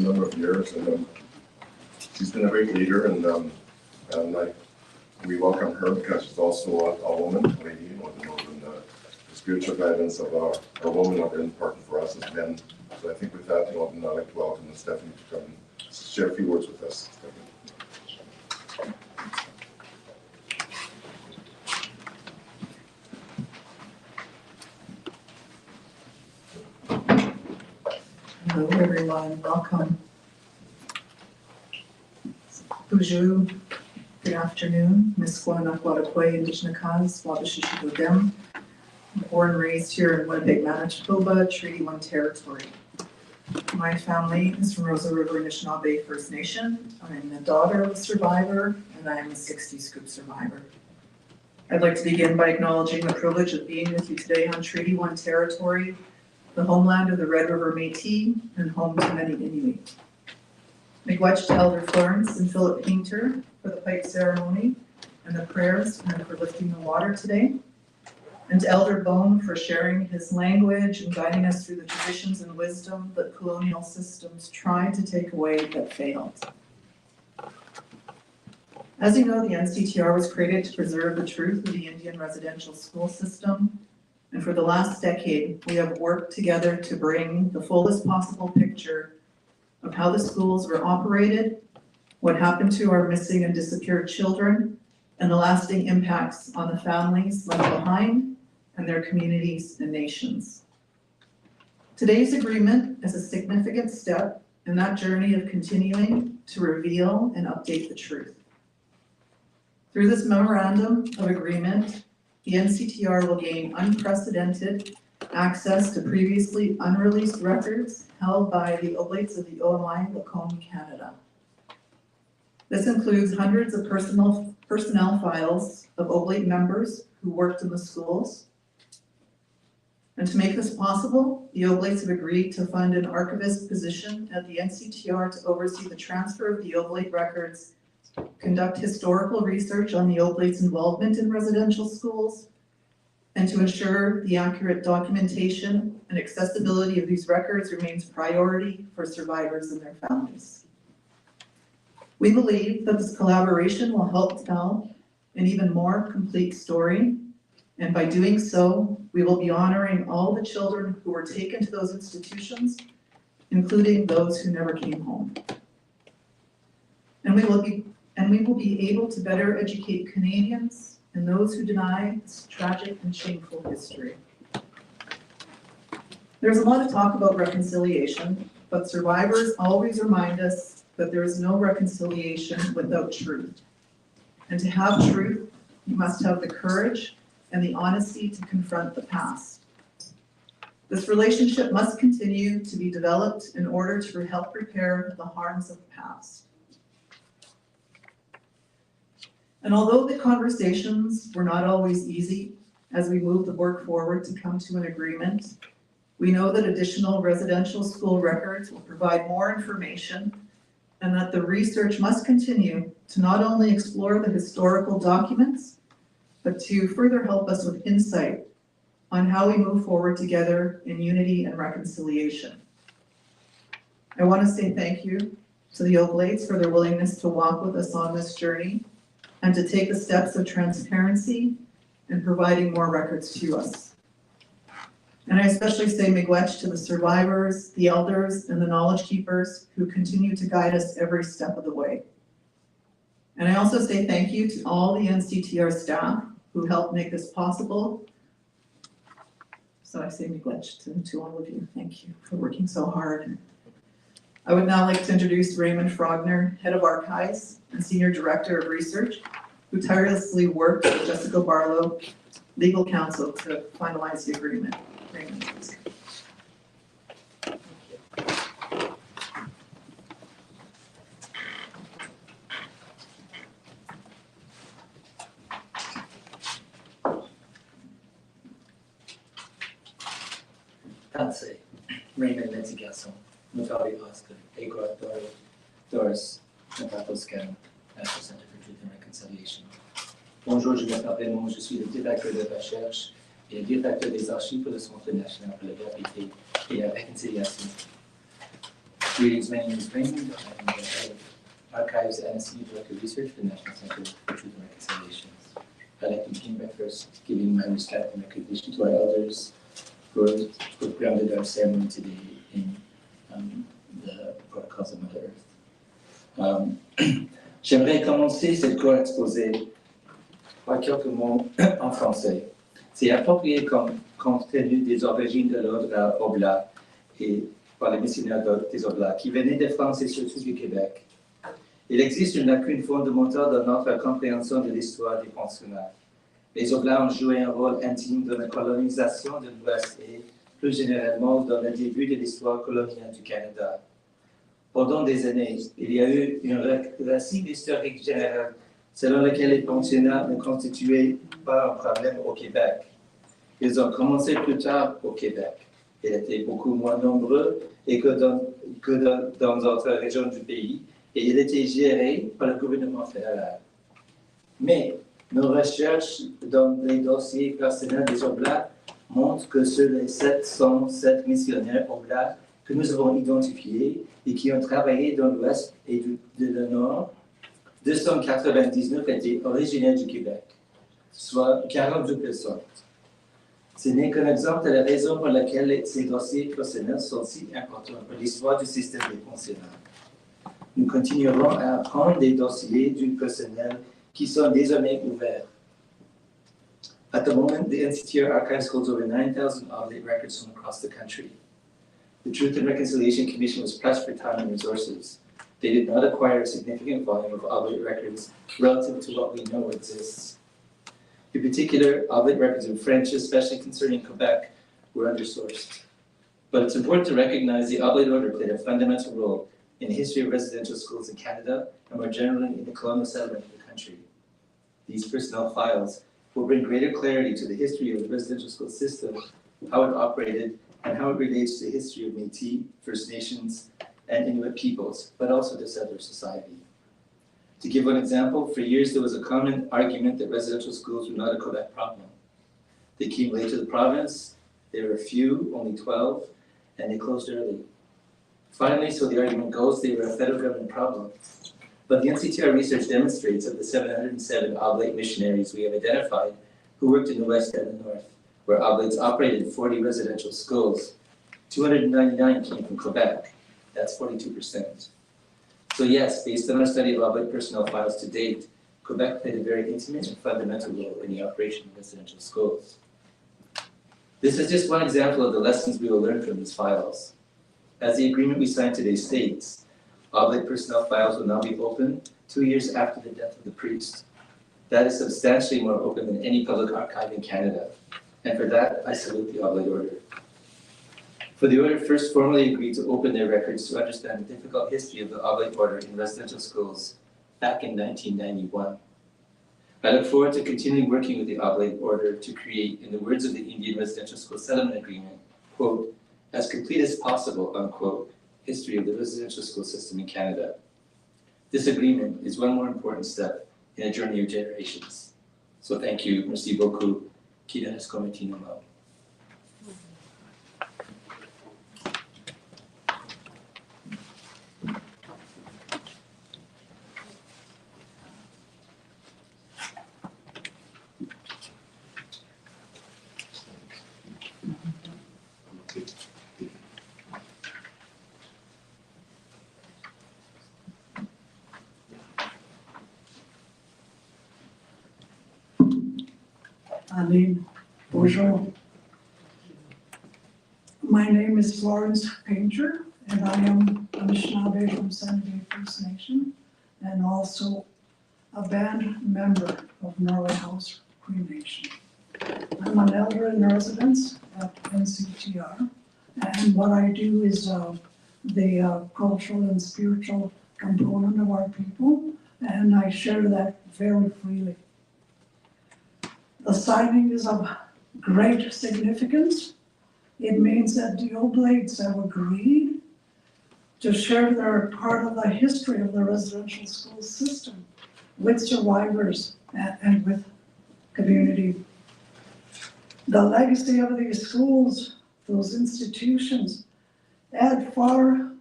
number of years, and she's been a great leader, and we welcome her because she's also a woman, a lady, and the spiritual guidance of our women are very important for us as men. So I think with that, I'd like to welcome Stephanie to come and share a few words with us. Hello everyone, welcome. Bonjour, good afternoon. Miskwanakwadakwe, Indishnakas, Wabashishibodem. Born and raised here in Winnipeg, Manitoba, Treaty 1 territory. My family is from Rosa River Anishinaabe First Nation. I'm the daughter of a survivor, and I am a 60 Scoop survivor. I'd like to begin by acknowledging the privilege of being with you today on Treaty 1 territory, the homeland of the Red River Métis, and home to many Inuit. Miigwech to Elder Florence and Philip Paynter for the pipe ceremony and the prayers and for lifting the water today. And to Elder Bone for sharing his language and guiding us through the traditions and wisdom that colonial systems tried to take away but failed. As you know, the NCTR was created to preserve the truth of the Indian residential school system. And for the last decade, we have worked together to bring the fullest possible picture of how the schools were operated, what happened to our missing and disappeared children, and the lasting impacts on the families left behind and their communities and nations. Today's agreement is a significant step in that journey of continuing to reveal and update the truth. Through this memorandum of agreement, the NCTR will gain unprecedented access to previously unreleased records held by the Oblates of the OMI Lacombe, Canada. This includes hundreds of personnel files of Oblate members who worked in the schools. And to make this possible, the Oblates have agreed to fund an archivist position at the NCTR to oversee the transfer of the Oblate records, conduct historical research on the Oblates' involvement in residential schools, and to ensure the accurate documentation and accessibility of these records remains a priority for survivors and their families. We believe that this collaboration will help tell an even more complete story, and by doing so, we will be honoring all the children who were taken to those institutions, including those who never came home. And we will be able to better educate Canadians and those who deny this tragic and shameful history. There's a lot of talk about reconciliation, but survivors always remind us that there is no reconciliation without truth. And to have truth, you must have the courage and the honesty to confront the past. This relationship must continue to be developed in order to help repair the harms of the past. And although the conversations were not always easy as we moved the work forward to come to an agreement, we know that additional residential school records will provide more information and that the research must continue to not only explore the historical documents, but to further help us with insight on how we move forward together in unity and reconciliation. I want to say thank you to the Oblates for their willingness to walk with us on this journey and to take the steps of transparency and providing more records to us. And I especially say miigwech to the survivors, the elders, and the knowledge keepers who continue to guide us every step of the way. And I also say thank you to all the NCTR staff who helped make this possible. So I say miigwech to all of you. Thank you for working so hard. I would now like to introduce Raymond Frogner, Head of Archives and Senior Director of Research, who tirelessly worked with Jessica Barlow, Legal Counsel, to finalize the agreement. Raymond, please. Grazie. Raymond Garçon, notary Oscar, Tagaaq, Thorson, Maata, National Center for Truth and Reconciliation. Bonjour, je m'appelle Raymond, je suis le directeur de recherche et le directeur des archives pour le Centre national pour la vérité et la réconciliation. Greetings, my name is Raymond. I'm the head of Archives and Senior Director of Research for the National Center for Truth and Reconciliation. I'd like to begin by first giving my respect and recognition to our elders who grounded our ceremony today in the protocols of Mother Earth. J'aimerais commencer cette cour exposée par quelques mots en français. C'est approprié compte tenu des origines de l'ordre Oblat et par les missionnaires des Oblats qui venaient de France et surtout du Québec. Il existe une lacune fondamentale dans notre compréhension de l'histoire des pensionnats. Les Oblats ont joué un rôle intime dans la colonisation de l'Ouest et, plus généralement, dans le début de l'histoire coloniale du Canada. Pendant des années, il y a eu un récit historique général selon lequel les pensionnats ne constituaient pas un problème au Québec. Ils ont commencé plus tard au Québec. Ils étaient beaucoup moins nombreux que dans d'autres régions du pays et ils étaient gérés par le gouvernement fédéral. Mais nos recherches dans les dossiers personnels des Oblats montrent que sur les 707 missionnaires Oblats que nous avons identifiés et qui ont travaillé dans l'Ouest et le Nord, 299 étaient originaires du Québec, soit 42%. Ce n'est qu'un exemple de la raison pour laquelle ces dossiers personnels sont si importants pour l'histoire du système des pensionnats. Nous continuerons à apprendre des dossiers du personnel qui sont désormais ouverts. At the moment, the NCTR archives holds over 9,000 oblate records from across the country. The Truth and Reconciliation Commission was pressed for time and resources. They did not acquire a significant volume of oblate records relative to what we know exists. In particular, oblate records in French, especially concerning Quebec, were undersourced. But it's important to recognize the Oblate Order played a fundamental role in the history of residential schools in Canada and more generally in the colonial settlement of the country. These personnel files will bring greater clarity to the history of the residential school system, how it operated, and how it relates to the history of Métis, First Nations, and Inuit peoples, but also to settler society. To give one example, for years there was a common argument that residential schools were not a Quebec problem. They came late to the province, there were few, only 12, and they closed early. Finally, so the argument goes, they were a federal government problem. But the NCTR research demonstrates of the 707 oblate missionaries we have identified who worked in the West and the North, where oblates operated 40 residential schools. 299 came from Quebec. That's 42%. So yes, based on our study of oblate personnel files to date, Quebec played a very intimate and fundamental role in the operation of residential schools. This is just one example of the lessons we will learn from these files. As the agreement we signed today states, oblate personnel files will now be open 2 years after the death of the priest. That is substantially more open than any public archive in Canada. And for that, I salute the Oblate Order. For the Order first formally agreed to open their records to understand the difficult history of the Oblate Order in residential schools back in 1991. I look forward to continuing working with the Oblate Order to create, in the words of the Indian Residential School Settlement Agreement, quote, as complete as possible, unquote, history of the residential school system in Canada. This agreement is one more important step in a journey of generations. So thank you, merci beaucoup, Kidanas Komitino Mau. Bonjour. My name is Florence Paynter, and I am a Anishinaabe from Sunday First Nation, and also a band member of Norway House Cree Nation. I'm an elder in residence at NCTR, and what I do is the cultural and spiritual component of our people, and I share that very freely. The signing is of great significance. It means that the Oblates have agreed to share their part of the history of the residential school system with survivors and with community. The legacy of these schools, those institutions, add far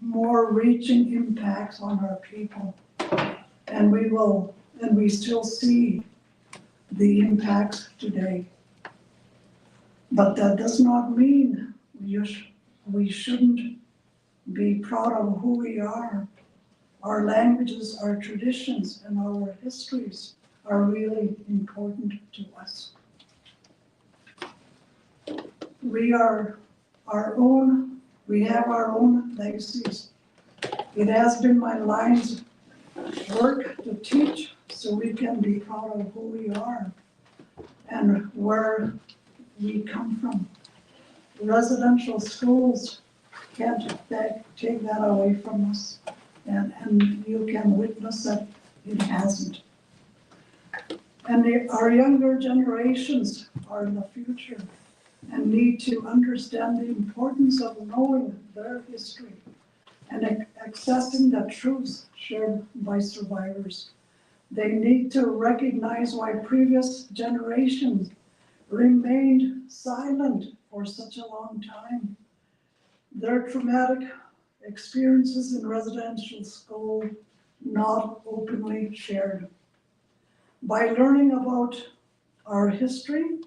more reaching impacts on our people. And we still see the impacts today. But that does not mean we shouldn't be proud of who we are. Our languages, our traditions, and our histories are really important to us. We have our own legacies. It has been my line's work to teach so we can be proud of who we are and where we come from. Residential schools can't take that away from us, and you can witness that it hasn't. And our younger generations are the future and need to understand the importance of knowing their history and accessing the truths shared by survivors. They need to recognize why previous generations remained silent for such a long time. Their traumatic experiences in residential school not openly shared. By learning about our history,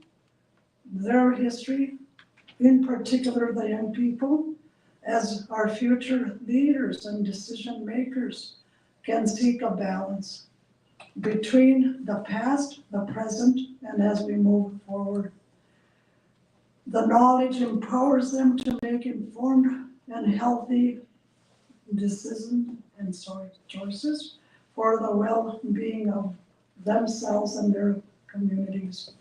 their history, in particular the young people, as our future leaders and decision makers can seek a balance between the past, the present, and as we move forward. The knowledge empowers them to make informed and healthy decisions and choices for the well-being of themselves and their communities.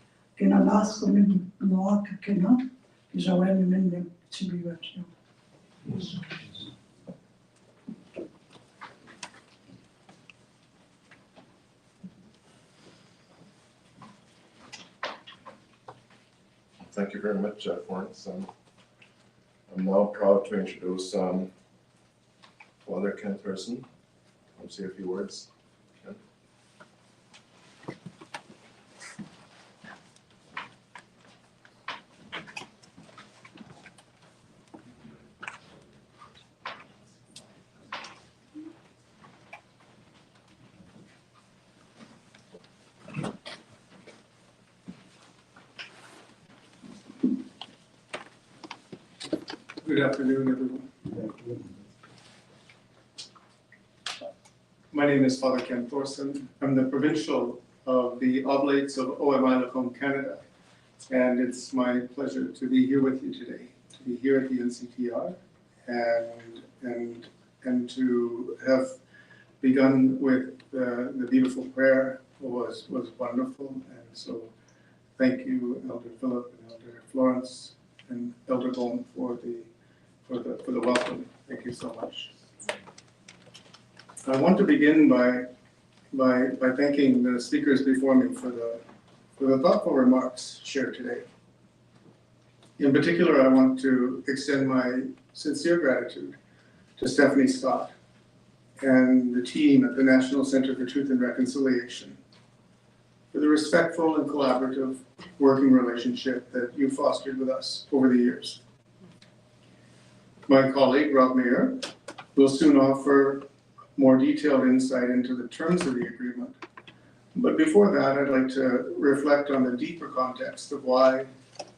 Thank you very much, Florence. I'm now proud to introduce Father Ken Thorson. I'll say a few words. Ken. Good afternoon, everyone. My name is Father Ken Thorson. I'm the Provincial of the Oblates of OMI Lacombe, Canada. And it's my pleasure to be here with you today, to be here at the NCTR and to have begun with the beautiful prayer was wonderful. And so thank you, Elder Philip and Elder Florence and Elder Bone for the welcome. Thank you so much. I want to begin by thanking the speakers before me for the thoughtful remarks shared today. In particular, I want to extend my sincere gratitude to Stephanie Scott and the team at the National Center for Truth and Reconciliation for the respectful and collaborative working relationship that you fostered with us over the years. My colleague, Rob Meilleur, will soon offer more detailed insight into the terms of the agreement. But before that, I'd like to reflect on the deeper context of why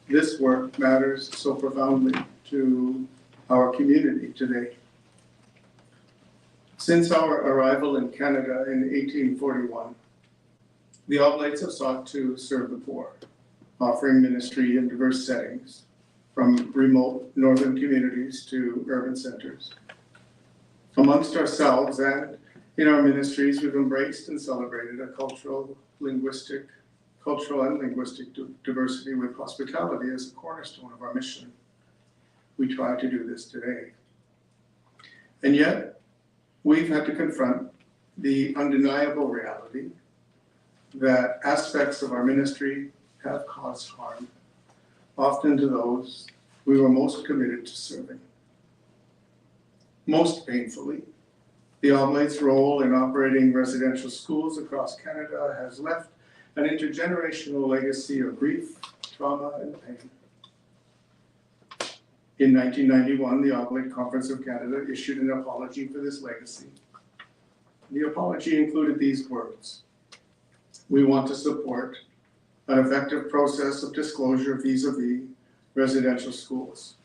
this work matters so profoundly to our community today. Since our arrival in Canada in 1841, the Oblates have sought to serve the poor, offering ministry in diverse settings, from remote northern communities to urban centers. Amongst ourselves and in our ministries, we've embraced and celebrated a cultural and linguistic diversity with hospitality as a cornerstone of our mission. We try to do this today. And yet, we've had to confront the undeniable reality that aspects of our ministry have caused harm, often to those we were most committed to serving. Most painfully, the Oblates' role in operating residential schools across Canada has left an intergenerational legacy of grief, trauma, and pain. In 1991, the Oblate Conference of Canada issued an apology for this legacy. The apology included these words: "We want to support an effective process of disclosure vis-a-vis residential schools.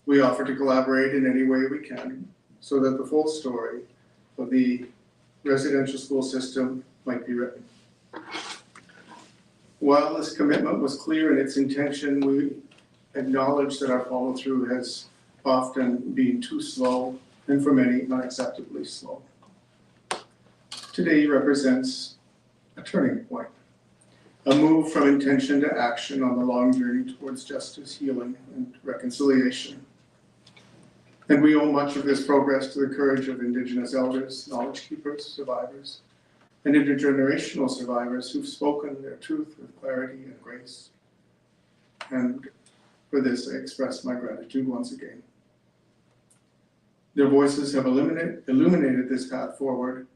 We offer to collaborate in any way we can so that the full story of the residential school system might be written." While this commitment was clear in its intention, we acknowledge that our follow-through has often been too slow and for many unacceptably slow. Today represents a turning point, a move from intention to action on the long journey towards justice, healing, and reconciliation. And we owe much of this progress to the courage of Indigenous elders, knowledge keepers, survivors, and intergenerational survivors who've spoken their truth with clarity and grace. And for this, I express my gratitude once again. Their voices have illuminated this path forward,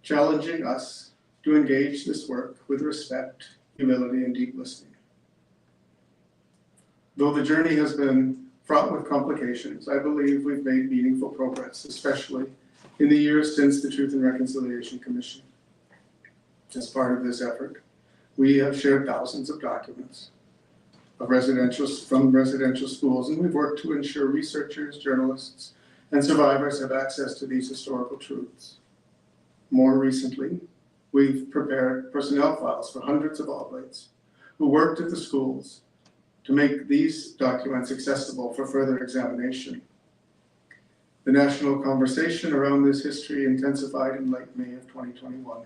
challenging us to engage this work with respect, humility, and deep listening. Though the journey has been fraught with complications, I believe we've made meaningful progress, especially in the years since the Truth and Reconciliation Commission. As part of this effort, we have shared thousands of documents from residential schools, and we've worked to ensure researchers, journalists, and survivors have access to these historical truths. More recently, we've prepared personnel files for hundreds of Oblates who worked at the schools to make these documents accessible for further examination. The national conversation around this history intensified in late May of 2021,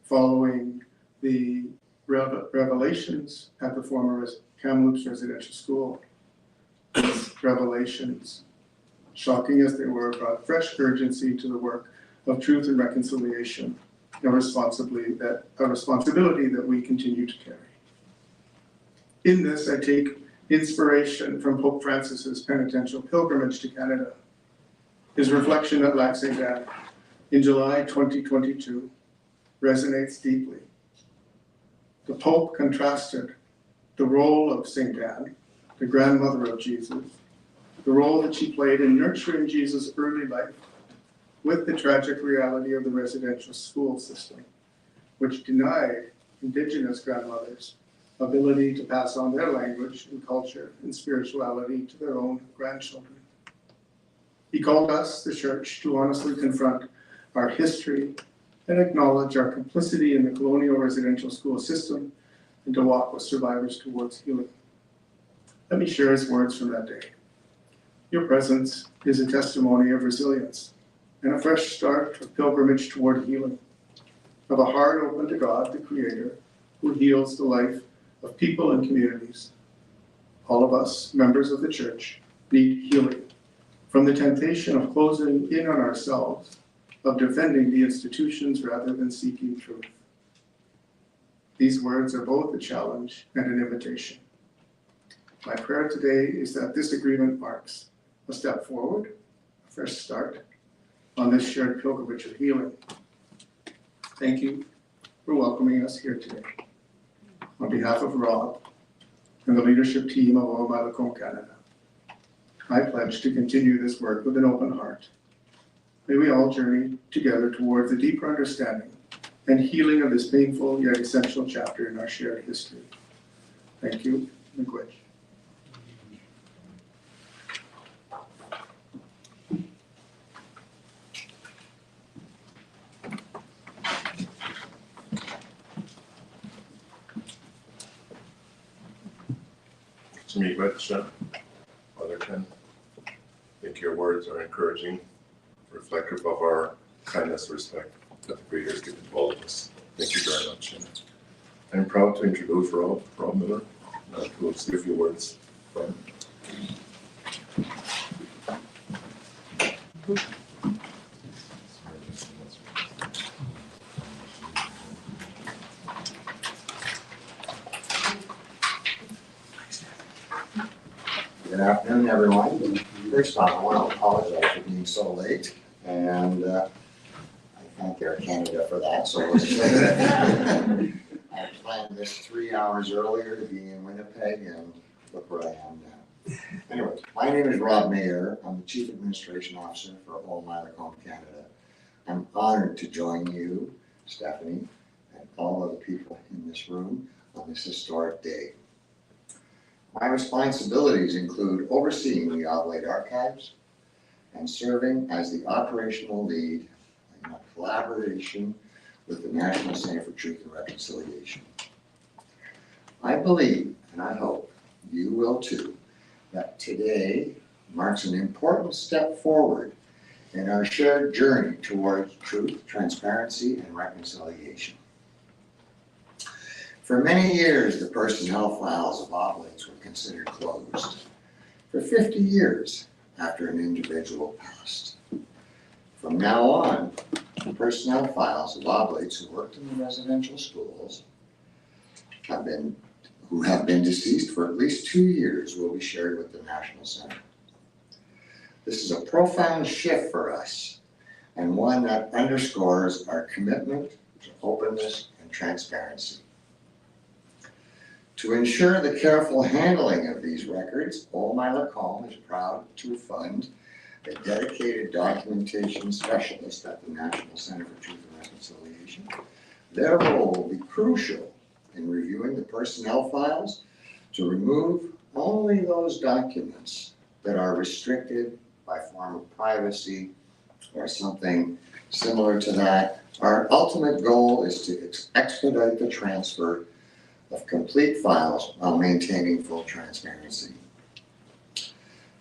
following the revelations at the former Kamloops Residential School. These revelations, shocking as they were, brought fresh urgency to the work of truth and reconciliation, a responsibility that we continue to carry. In this, I take inspiration from Pope Francis's penitential pilgrimage to Canada. His reflection at Lac St. Anne in July 2022 resonates deeply. The Pope contrasted the role of St. Anne, the grandmother of Jesus, the role that she played in nurturing Jesus' early life, with the tragic reality of the residential school system, which denied Indigenous grandmothers ability to pass on their language and culture and spirituality to their own grandchildren. He called us, the Church, to honestly confront our history and acknowledge our complicity in the colonial residential school system and to walk with survivors towards healing. Let me share his words from that day. Your presence is a testimony of resilience and a fresh start of pilgrimage toward healing, of a heart open to God, the Creator, who heals the life of people and communities. All of us, members of the Church, need healing from the temptation of closing in on ourselves, of defending the institutions rather than seeking truth. These words are both a challenge and an invitation. My prayer today is that this agreement marks a step forward, a fresh start on this shared pilgrimage of healing. Thank you for welcoming us here today. On behalf of Rob and the leadership team of OMI Lacombe Canada, I pledge to continue this work with an open heart. May we all journey together towards a deeper understanding and healing of this painful yet essential chapter in our shared history. Thank you, Miigwech. Miigwech, Mother Ken. I think your words are encouraging, reflective of our kindness, respect that the Creator has given to all of us. Thank you very much. And I'm proud to introduce Rob Miller, who will say a few words from. Good afternoon, everyone. First off, I want to apologize for being so late, and I thank Air Canada for that. So I planned this 3 hours earlier to be in Winnipeg, and look where I am now. Anyway, my name is Rob Meilleur. I'm the Chief Administration Officer for OMI Lacombe, Canada. I'm honored to join you, Stephanie, and all of the people in this room on this historic day. My responsibilities include overseeing the Oblate Archives and serving as the operational lead in collaboration with the National Center for Truth and Reconciliation. I believe, and I hope you will too, that today marks an important step forward in our shared journey towards truth, transparency, and reconciliation. For many years, the personnel files of Oblates were considered closed. For 50 years after an individual passed. From now on, the personnel files of Oblates who worked in the residential schools who have been deceased for at least 2 years will be shared with the National Center. This is a profound shift for us and one that underscores our commitment to openness and transparency. To ensure the careful handling of these records, OMI Lacombe is proud to fund a dedicated documentation specialist at the National Center for Truth and Reconciliation. Their role will be crucial in reviewing the personnel files to remove only those documents that are restricted by form of privacy or something similar to that. Our ultimate goal is to expedite the transfer of complete files while maintaining full transparency.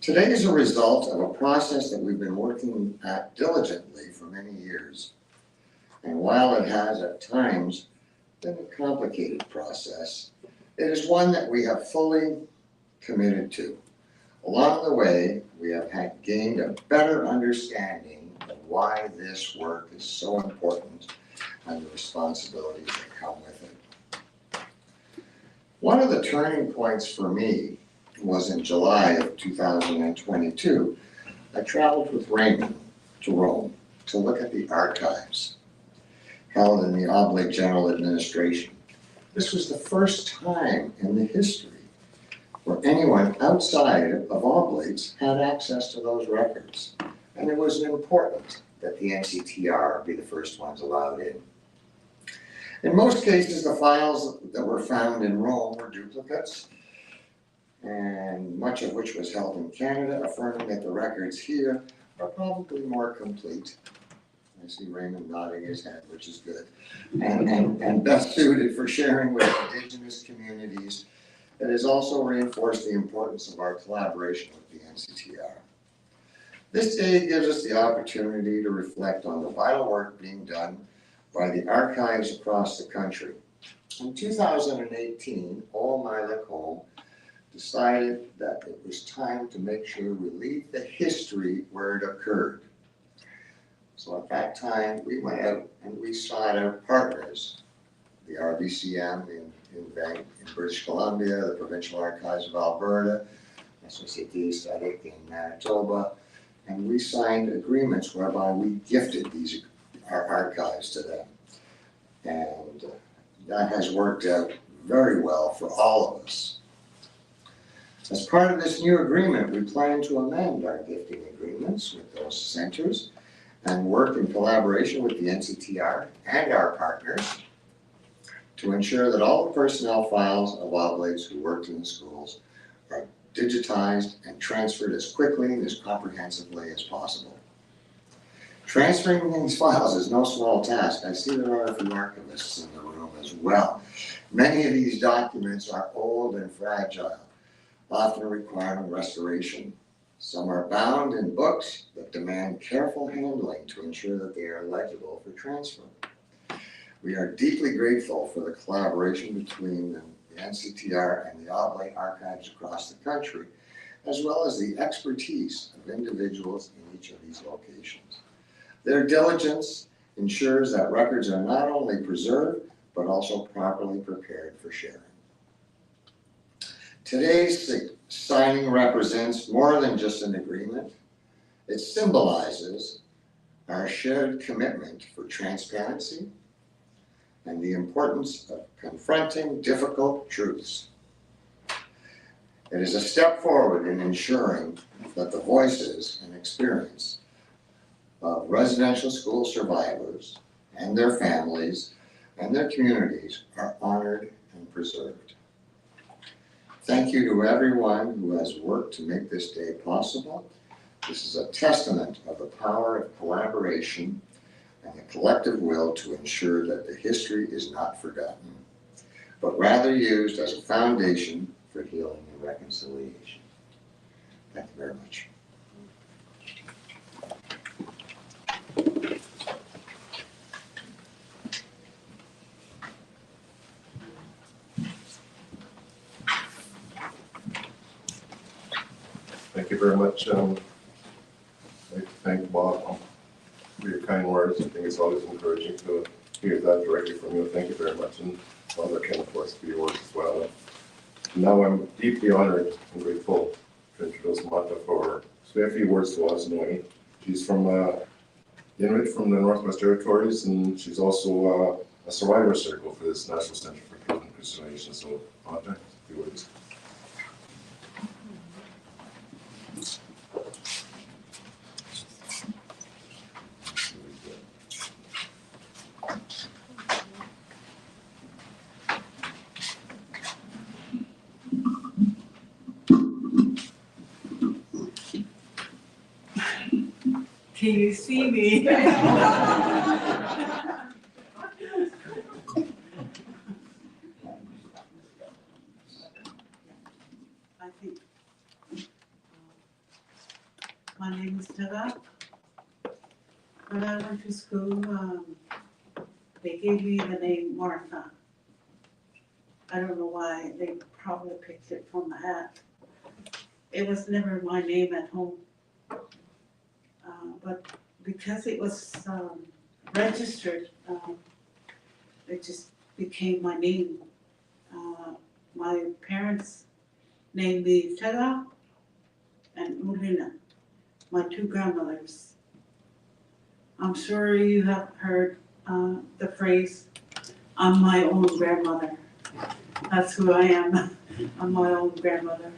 Today is a result of a process that we've been working at diligently for many years. And while it has at times been a complicated process, it is one that we have fully committed to. Along the way, we have gained a better understanding of why this work is so important and the responsibilities that come with it. One of the turning points for me was in July of 2022. I traveled with Raymond to Rome to look at the archives held in the Oblate General Administration. This was the first time in the history where anyone outside of Oblates had access to those records. And it was important that the NCTR be the first ones allowed in. In most cases, the files that were found in Rome were duplicates, and much of which was held in Canada, affirming that the records here are probably more complete. I see Raymond nodding his head, which is good, and best suited for sharing with Indigenous communities. It has also reinforced the importance of our collaboration with the NCTR. This day gives us the opportunity to reflect on the vital work being done by the archives across the country. In 2018, OMI Lacombe decided that it was time to make sure we leave the history where it occurred. So at that time, we went out and we sought out partners, the RBCM in British Columbia, the Provincial Archives of Alberta, NCTR in Manitoba, and we signed agreements whereby we gifted our archives to them. And that has worked out very well for all of us. As part of this new agreement, we plan to amend our gifting agreements with those centers and work in collaboration with the NCTR and our partners to ensure that all the personnel files of Oblates who worked in the schools are digitized and transferred as quickly and as comprehensively as possible. Transferring these files is no small task. I see there are a few archivists in the room as well. Many of these documents are old and fragile, often requiring restoration. Some are bound in books that demand careful handling to ensure that they are legible for transfer. We are deeply grateful for the collaboration between the NCTR and the Oblate archives across the country, as well as the expertise of individuals in each of these locations. Their diligence ensures that records are not only preserved, but also properly prepared for sharing. Today's signing represents more than just an agreement. It symbolizes our shared commitment for transparency and the importance of confronting difficult truths. It is a step forward in ensuring that the voices and experience of residential school survivors and their families and their communities are honored and preserved. Thank you to everyone who has worked to make this day possible. This is a testament of the power of collaboration and the collective will to ensure that the history is not forgotten, but rather used as a foundation for healing and reconciliation. Thank you very much. Thank you very much. I'd like to thank Bob for your kind words. I think it's always encouraging to hear that directly from you. Thank you very much. And Father Ken, of course, for your words as well. And now I'm deeply honored and grateful to introduce Maata for say a few words to us knowing. She's from Inuit from the Northwest Territories, and she's also a survivor circle for this National Center for Truth and Reconciliation. So Maata, a few words. Can you see me? I think my name is Tagaaq. When I went to school, they gave me the name Martha. I don't know why, they probably picked it from the hat. It was never my name at home. But because it was registered, it just became my name. My parents named me Tagaaq and Ulina, my two grandmothers. I'm sure you have heard the phrase, I'm my own grandmother. That's who I am. I'm my own grandmother.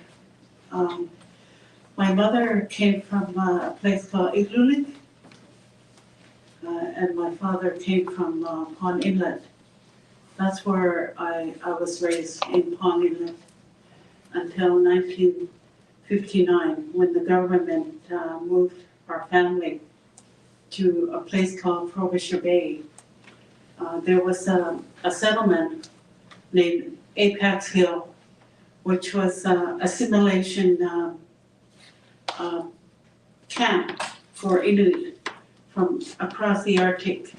My mother came from a place called Igloolik, and my father came from Pond Inlet. That's where I was raised, in Pond Inlet, until 1959, when the government moved our family to a place called Provincial Bay. There was a settlement named Apex Hill, which was assimilation camp for Inuit from across the Arctic.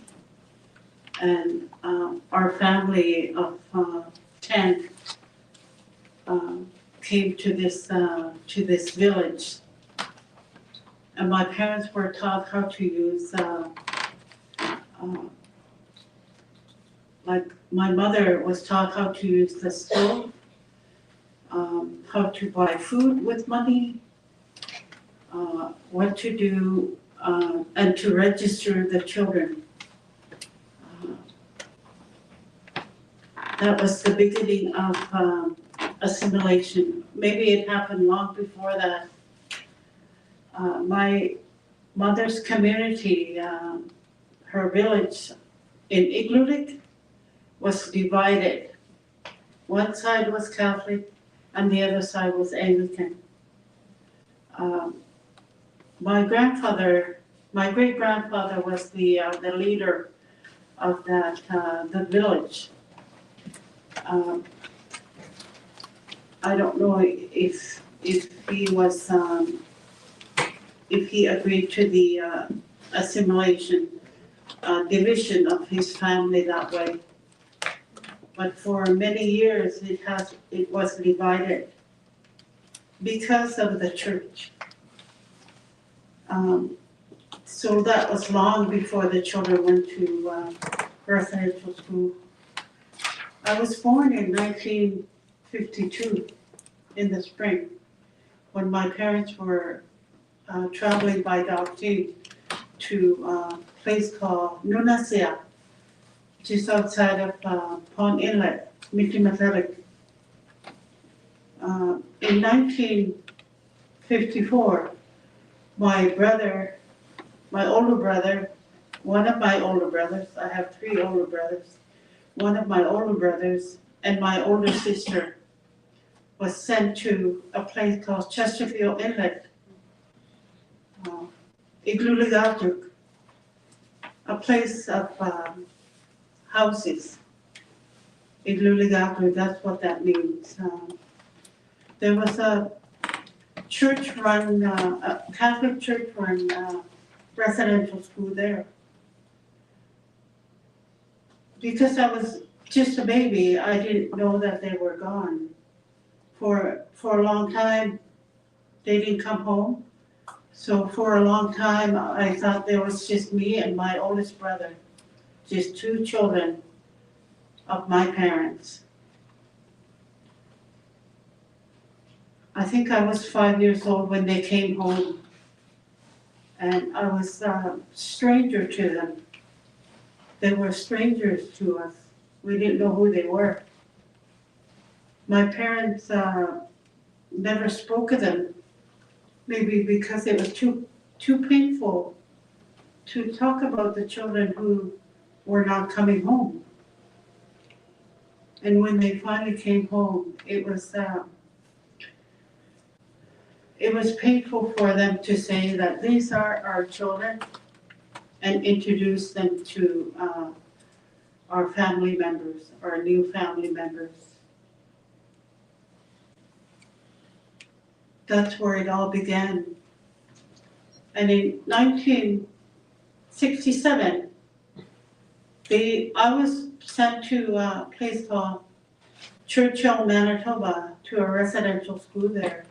And our family of 10 came to this village. And my parents were taught how to use, like my mother was taught how to use the stove, how to buy food with money, what to do, and to register the children. That was the beginning of assimilation. Maybe it happened long before that. My mother's community, her village in Igloolik, was divided. One side was Catholic and the other side was Anglican. My great-grandfather was the leader of that, the village. I don't know if he was, if he agreed to the assimilation, division of his family that way. But for many years, it was divided because of the church. So that was long before the children went to residential school. I was born in 1952 in the spring, when my parents were traveling by dog team to a place called Nunasia, just outside of Pond Inlet, Mikimatalik. In 1954, my brother, my older brother, one of my older brothers, I have 3 older brothers, one of my older brothers and my older sister was sent to a place called Chesterfield Inlet, Evaluardjuk, a place of houses. Evaluardjuk, that's what that means. There was a church-run, a Catholic church-run residential school there. Because I was just a baby, I didn't know that they were gone. For a long time, they didn't come home. So for a long time, I thought there was just me and my oldest brother, just 2 children of my parents. I think I was 5 years old when they came home. And I was a stranger to them. They were strangers to us. We didn't know who they were. My parents never spoke of them, maybe because it was too painful to talk about the children who were not coming home. And when they finally came home, it was painful for them to say that these are our children and introduce them to our family members, our new family members. That's where it all began. And in 1967, I was sent to a place called Churchill, Manitoba, to a residential school there.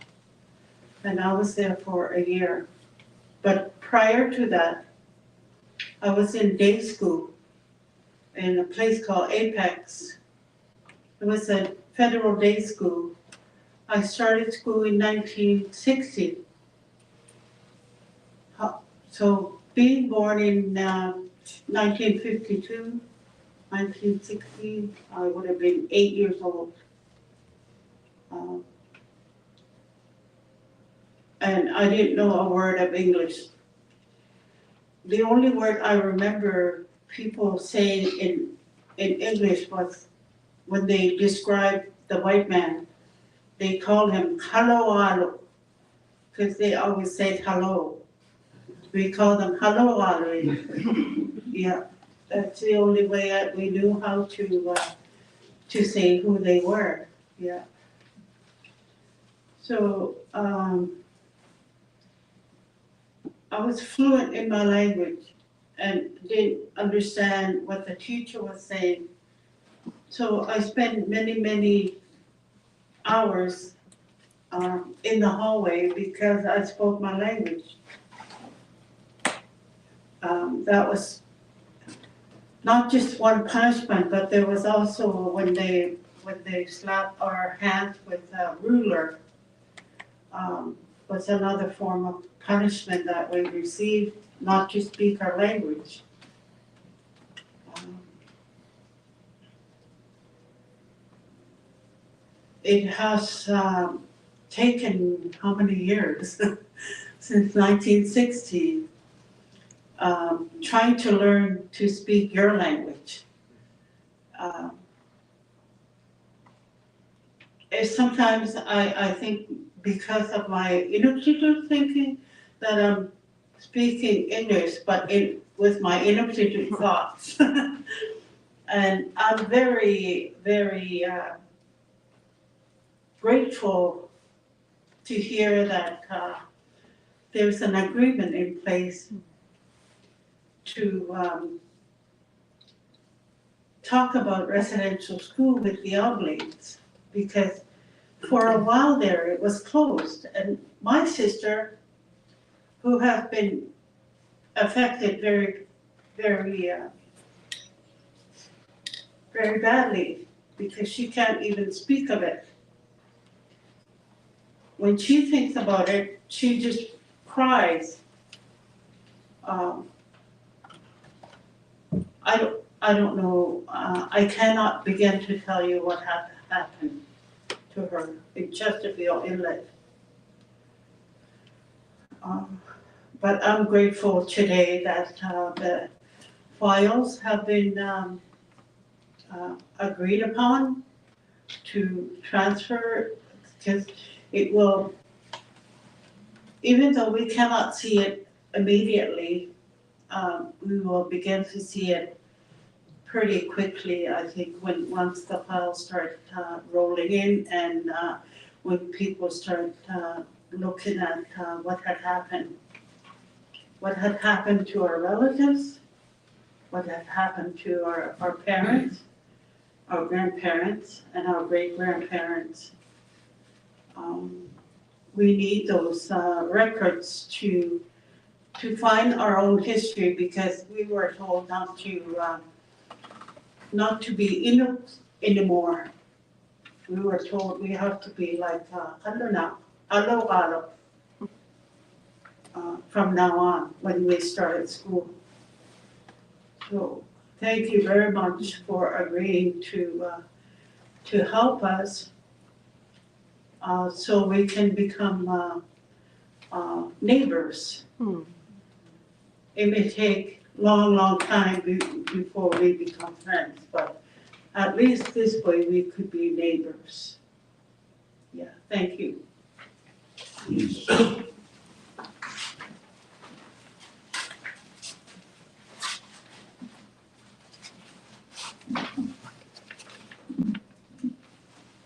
And I was there for a year. But prior to that, I was in day school in a place called Apex. It was a federal day school. I started school in 1960. So being born in 1952, 1960, I would have been 8 years old. And I didn't know a word of English. The only word I remember people saying in English was when they described the white man, they called him hello, hello, because they always said hello. We call them hello, hello. Yeah, that's the only way we knew how to say who they were. Yeah. So I was fluent in my language and didn't understand what the teacher was saying. So I spent many hours in the hallway because I spoke my language. That was not just one punishment, but there was also when they slapped our hands with a ruler, was another form of punishment that we received, not to speak our language. It has taken how many years since 1960 trying to learn to speak your language. Sometimes I think because of my innovative thinking that I'm speaking English, but with my innovative thoughts. And I'm very grateful to hear that there's an agreement in place to talk about residential school with the Oblates, because for a while there it was closed, and my sister, who has been affected very badly because she can't even speak of it. When she thinks about it, she just cries. I don't know, I cannot begin to tell you what happened to her in Chesterfield Inlet. But I'm grateful today that the files have been agreed upon to transfer, because it will, even though we cannot see it immediately, we will begin to see it pretty quickly, I think, once the files start rolling in and when people start looking at what had happened to our relatives, what had happened to our parents, our grandparents, and our great-grandparents. We need those records to find our own history, because we were told not to be Inuit anymore. We were told we have to be like Alo, from now on, when we started school. So thank you very much for agreeing to help us so we can become neighbors. It may take long time before we become friends, but at least this way we could be neighbors. Yeah, thank you.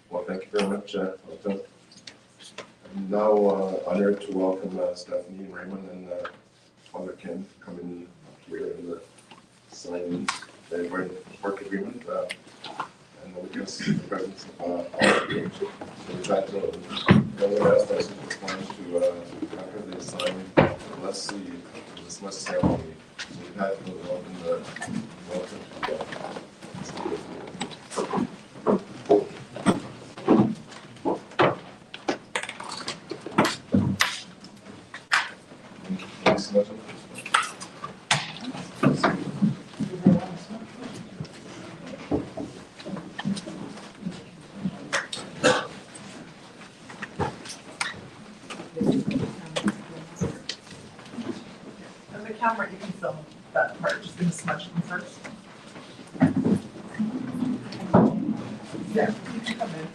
Well, thank you very much, Elton. I'm now honored to welcome Stephanie and Raymond and Father Ken coming here and sign the work agreement. And we guess the presence of all of you. So with that, I would ask us to after they sign, let's see this much ceremony. So we've had to welcome to Thanks so much. And the camera, you can film that part, just gonna smudge them first. Yeah, you can come in.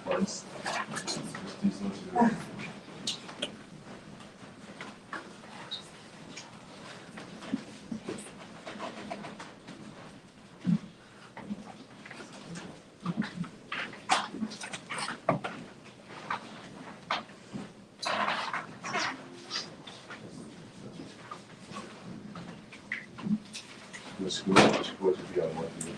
Florence. The school is supposed to be on one thing.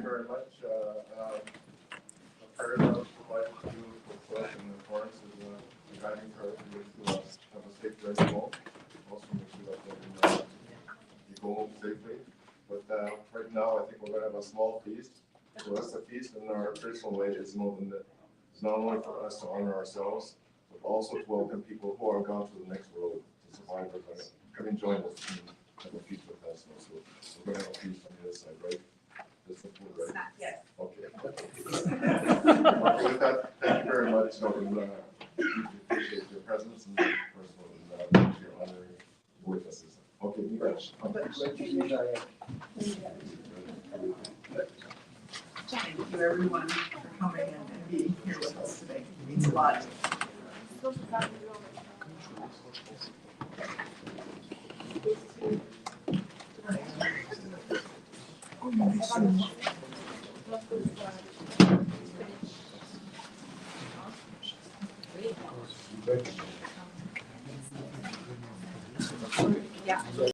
very much. A part of what I do with Florence and Florence is the guiding card for you to have a safe journey home. Also make sure that you go home safely. But right now, I think we're going to have a small feast. So that's a feast in our traditional way is moving that it's not only for us to honor ourselves, but also to welcome people who are gone to the next world, to survivors, and come and join us and have a feast with us. So we're going to have a feast on the other side, right? That's the food, right? Yes. Okay. Okay, with that, thank you very much. So, we appreciate your presence and personal your honor witnesses. Okay, you guys. Thank you everyone for coming and being here with us today. It means a lot. Thank you.